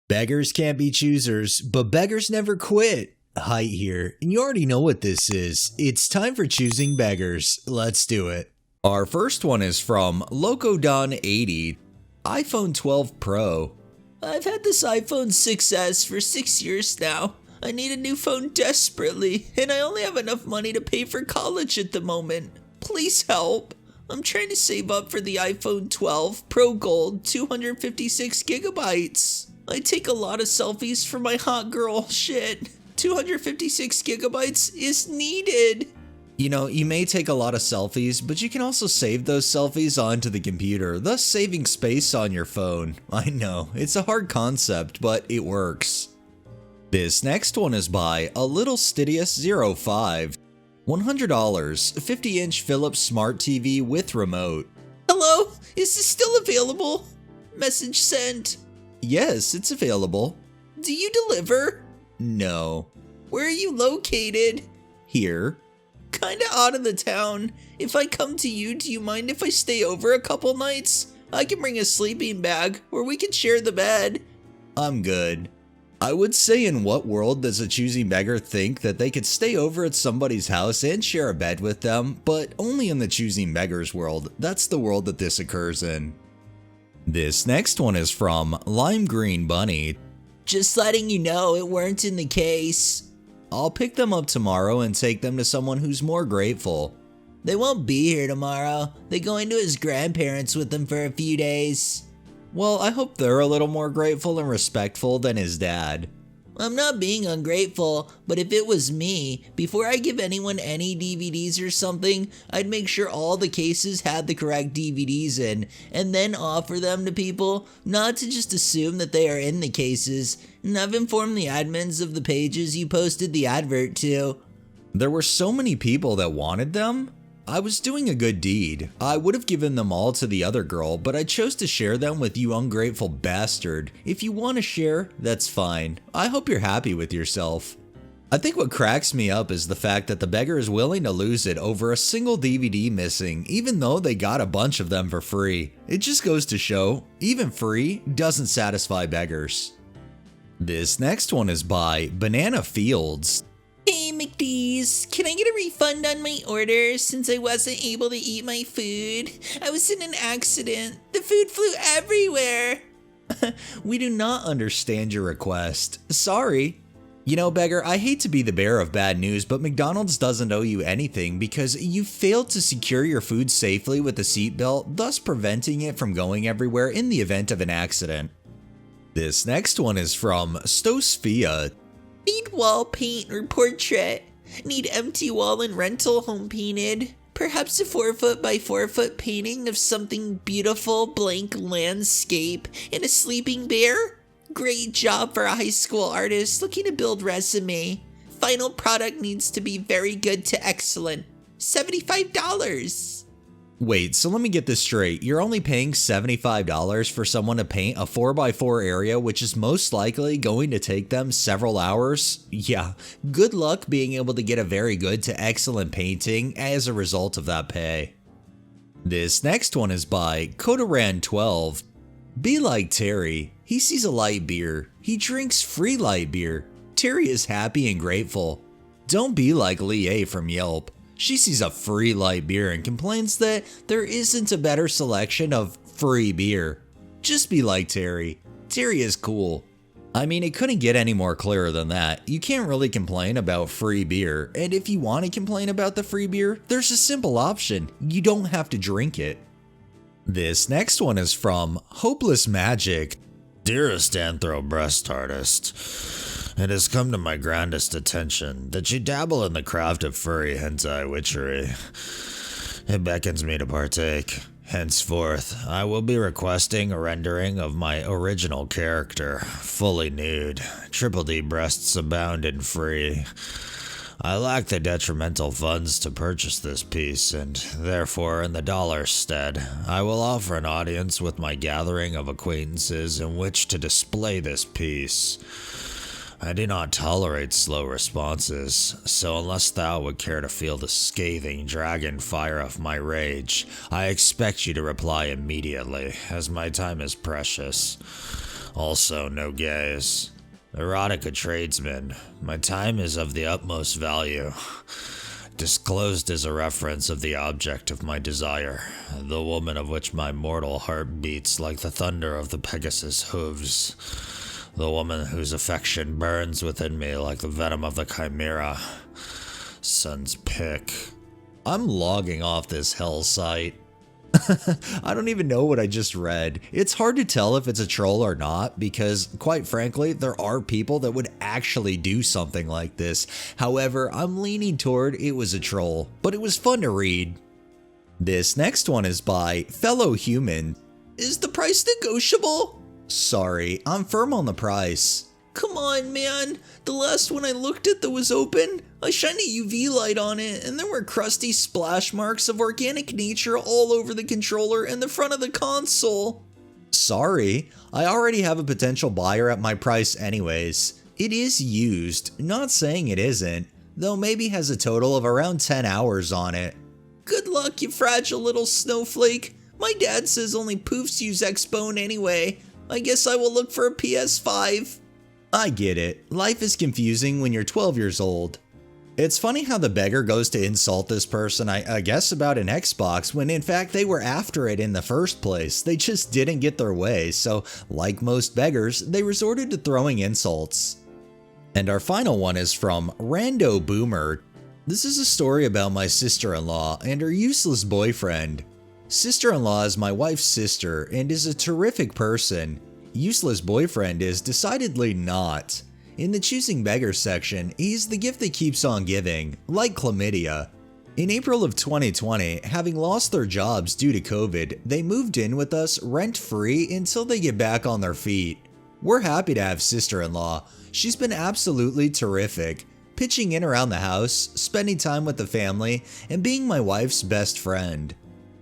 Beggars can't be choosers, but beggars never quit. Height here, and you already know what this is. It's time for choosing beggars. Let's do it. Our first one is from Locodon80, iPhone 12 Pro. I've had this iPhone 6S for 6 years now. I need a new phone desperately, and I only have enough money to pay for college at the moment. Please help. I'm trying to save up for the iPhone 12 Pro Gold 256 gigabytes. I take a lot of selfies for my hot girl shit. 256 gigabytes is needed. You know, you may take a lot of selfies, but you can also save those selfies onto the computer, thus saving space on your phone. I know, it's a hard concept, but it works. This next one is by A Little Stidious 05. $100, 50-inch Philips Smart TV with remote. Hello? Is this still available? Message sent. Yes, it's available. Do you deliver? No. Where are you located? Here. Kinda out of the town. If I come to you, do you mind if I stay over a couple nights? I can bring a sleeping bag, or we can share the bed. I'm good. I would say, in what world does a choosing beggar think that they could stay over at somebody's house and share a bed with them, but only in the choosing beggars world. That's the world that this occurs in. This next one is from Lime Green Bunny. Just letting you know it weren't in the case. I'll pick them up tomorrow and take them to someone who's more grateful. They won't be here tomorrow. They're going to his grandparents with him for a few days. Well, I hope they're a little more grateful and respectful than his dad. I'm not being ungrateful, but if it was me, before I give anyone any DVDs or something, I'd make sure all the cases had the correct DVDs in, and then offer them to people, not to just assume that they are in the cases. And I've informed the admins of the pages you posted the advert to. There were so many people that wanted them. I was doing a good deed. I would have given them all to the other girl, but I chose to share them with you ungrateful bastard. If you want to share, that's fine. I hope you're happy with yourself. I think what cracks me up is the fact that the beggar is willing to lose it over a single DVD missing, even though they got a bunch of them for free. It just goes to show, even free doesn't satisfy beggars. This next one is by Banana Fields. Hey McDee's, can I get a refund on my order since I wasn't able to eat my food? I was in an accident. The food flew everywhere. We do not understand your request. Sorry. You know, beggar, I hate to be the bearer of bad news, but McDonald's doesn't owe you anything because you failed to secure your food safely with a seatbelt, thus preventing it from going everywhere in the event of an accident. This next one is from Stosphia. Need wall paint or portrait. Need empty wall and rental home painted. Perhaps a 4-foot by 4-foot painting of something beautiful, blank landscape and a sleeping bear. Great job for a high school artist looking to build resume. Final product needs to be very good to excellent. $75. Wait, so let me get this straight. You're only paying $75 for someone to paint a 4x4 area, which is most likely going to take them several hours? Yeah, good luck being able to get a very good to excellent painting as a result of that pay. This next one is by Kodoran12. Be like Terry. He sees a light beer. He drinks free light beer. Terry is happy and grateful. Don't be like Lee from Yelp. She sees a free light beer and complains that there isn't a better selection of free beer. Just be like Terry. Terry is cool. I mean, it couldn't get any more clearer than that. You can't really complain about free beer, and if you want to complain about the free beer, there's a simple option. You don't have to drink it. This next one is from Hopeless Magic. Dearest Anthro Breast Artist, it has come to my grandest attention that you dabble in the craft of furry hentai witchery. It beckons me to partake. Henceforth, I will be requesting a rendering of my original character, fully nude. Triple D breasts abound and free. I lack the detrimental funds to purchase this piece, and therefore, in the dollar stead, I will offer an audience with my gathering of acquaintances in which to display this piece. I do not tolerate slow responses, so unless thou would care to feel the scathing dragon fire of my rage, I expect you to reply immediately, as my time is precious. Also, no gays. Erotica tradesman. My time is of the utmost value. Disclosed as a reference of the object of my desire, the woman of which my mortal heart beats like the thunder of the Pegasus' hooves, the woman whose affection burns within me like the venom of the chimera. Son's pick. I'm logging off this hell site. I don't even know what I just read. It's hard to tell if it's a troll or not because, quite frankly, there are people that would actually do something like this. However, I'm leaning toward it was a troll, but it was fun to read. This next one is by Fellow Human. Is the price negotiable? Sorry, I'm firm on the price. Come on, man. The last one I looked at that was open, I shined a UV light on it, and there were crusty splash marks of organic nature all over the controller and the front of the console. Sorry, I already have a potential buyer at my price anyways. It is used, not saying it isn't, though maybe has a total of around 10 hours on it. Good luck, you fragile little snowflake. My dad says only poofs use Xbone anyway. I guess I will look for a PS5. I get it. Life is confusing when you're 12 years old. It's funny how the beggar goes to insult this person, I guess about an Xbox, when in fact they were after it in the first place. They just didn't get their way, so like most beggars, they resorted to throwing insults. And our final one is from Rando Boomer. This is a story about my sister-in-law and her useless boyfriend. Sister-in-law is my wife's sister and is a terrific person. Useless boyfriend is decidedly not. In the Choosing Beggars section, he's the gift that keeps on giving, like chlamydia. In April of 2020, having lost their jobs due to COVID, they moved in with us rent-free until they get back on their feet. We're happy to have sister-in-law. She's been absolutely terrific, pitching in around the house, spending time with the family, and being my wife's best friend.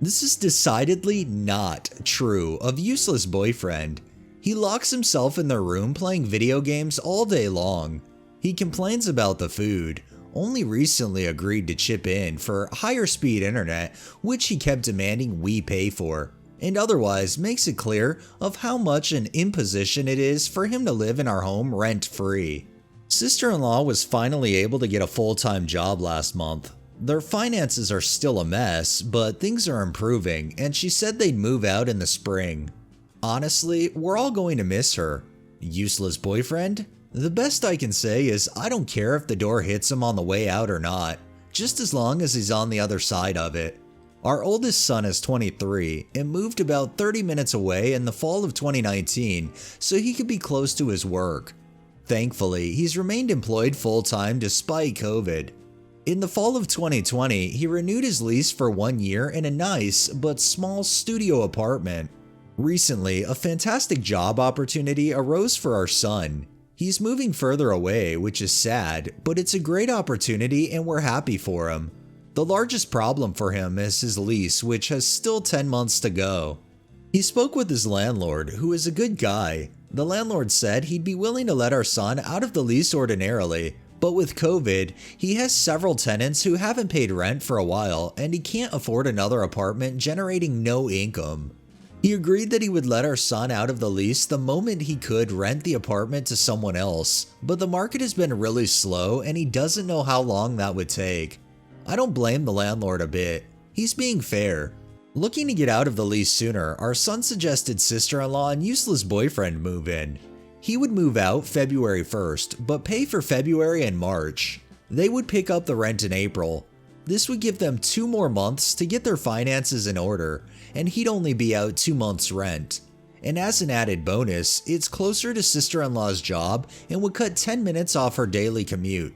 This is decidedly not true of useless boyfriend. He locks himself in their room playing video games all day long. He complains about the food, only recently agreed to chip in for higher speed internet, which he kept demanding we pay for, and otherwise makes it clear of how much an imposition it is for him to live in our home rent-free. Sister-in-law was finally able to get a full-time job last month. Their finances are still a mess, but things are improving, and she said they'd move out in the spring. Honestly, we're all going to miss her. Useless boyfriend? The best I can say is I don't care if the door hits him on the way out or not, just as long as he's on the other side of it. Our oldest son is 23 and moved about 30 minutes away in the fall of 2019 so he could be close to his work. Thankfully, he's remained employed full-time despite COVID. In the fall of 2020, he renewed his lease for 1 year in a nice but small studio apartment. Recently, a fantastic job opportunity arose for our son. He's moving further away, which is sad, but it's a great opportunity and we're happy for him. The largest problem for him is his lease, which has still 10 months to go. He spoke with his landlord, who is a good guy. The landlord said he'd be willing to let our son out of the lease ordinarily, but with COVID, he has several tenants who haven't paid rent for a while and he can't afford another apartment generating no income. He agreed that he would let our son out of the lease the moment he could rent the apartment to someone else, but the market has been really slow and he doesn't know how long that would take. I don't blame the landlord a bit. He's being fair. Looking to get out of the lease sooner, our son suggested sister-in-law and useless boyfriend move in. He would move out February 1st, but pay for February and March. They would pick up the rent in April. This would give them 2 more months to get their finances in order, and he'd only be out 2 months' rent. And as an added bonus, it's closer to sister-in-law's job and would cut 10 minutes off her daily commute.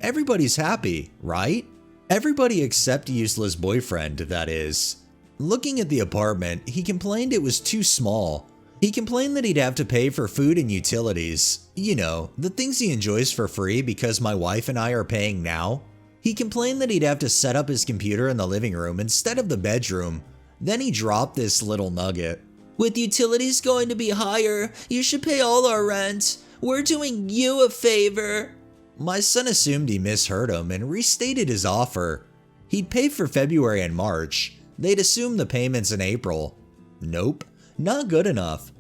Everybody's happy, right? Everybody except useless boyfriend, that is. Looking at the apartment, he complained it was too small. He complained that he'd have to pay for food and utilities. You know, the things he enjoys for free because my wife and I are paying now. He complained that he'd have to set up his computer in the living room instead of the bedroom. Then he dropped this little nugget. With utilities going to be higher, you should pay all our rent. We're doing you a favor. My son assumed he misheard him and restated his offer. He'd pay for February and March. They'd assume the payments in April. Nope, not good enough.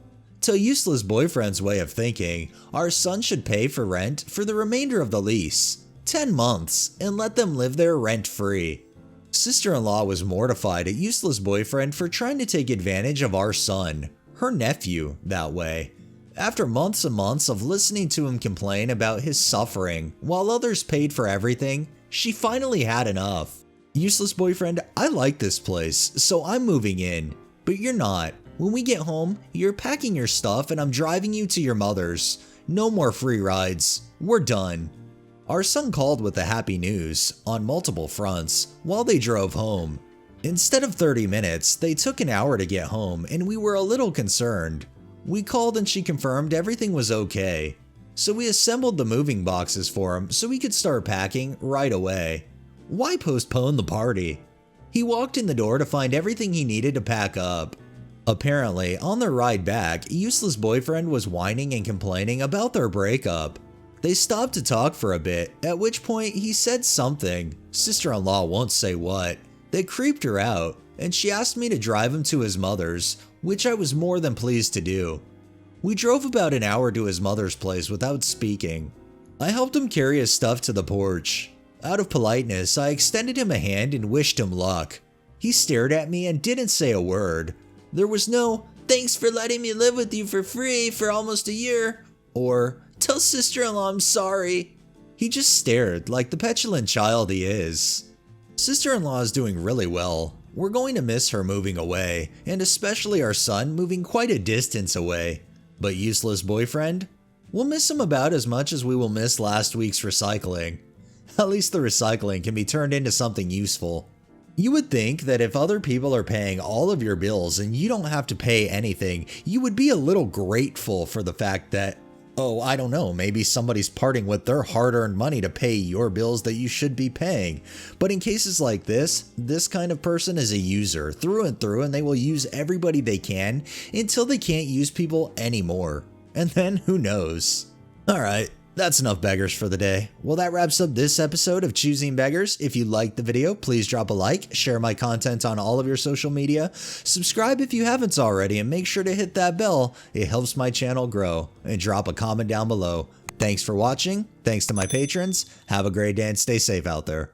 To Useless Boyfriend's way of thinking, our son should pay for rent for the remainder of the lease, 10 months, and let them live there rent-free. Sister-in-law was mortified at Useless Boyfriend for trying to take advantage of our son, her nephew, that way. After months and months of listening to him complain about his suffering while others paid for everything, she finally had enough. Useless Boyfriend, I like this place, so I'm moving in, but you're not. When we get home, you're packing your stuff and I'm driving you to your mother's. No more free rides. We're done. Our son called with the happy news, on multiple fronts, while they drove home. Instead of 30 minutes, they took an hour to get home and we were a little concerned. We called and she confirmed everything was okay. So we assembled the moving boxes for him so he could start packing right away. Why postpone the party? He walked in the door to find everything he needed to pack up. Apparently, on their ride back, Useless Boyfriend was whining and complaining about their breakup. They stopped to talk for a bit, at which point he said something, sister-in-law won't say what, that creeped her out, and she asked me to drive him to his mother's, which I was more than pleased to do. We drove about an hour to his mother's place without speaking. I helped him carry his stuff to the porch. Out of politeness, I extended him a hand and wished him luck. He stared at me and didn't say a word. There was no, "Thanks for letting me live with you for free for almost a year," or "Tell sister-in-law I'm sorry." He just stared like the petulant child he is. Sister-in-law is doing really well. We're going to miss her moving away, and especially our son moving quite a distance away. But Useless Boyfriend? We'll miss him about as much as we will miss last week's recycling. At least the recycling can be turned into something useful. You would think that if other people are paying all of your bills and you don't have to pay anything, you would be a little grateful for the fact that, oh, I don't know, maybe somebody's parting with their hard-earned money to pay your bills that you should be paying. But in cases like this kind of person is a user through and through, and they will use everybody they can until they can't use people anymore. And then who knows? Alright. That's enough beggars for the day. Well, that wraps up this episode of Choosing Beggars. If you liked the video, please drop a like, share my content on all of your social media, subscribe if you haven't already, and make sure to hit that bell. It helps my channel grow. And drop a comment down below. Thanks for watching. Thanks to my patrons. Have a great day and stay safe out there.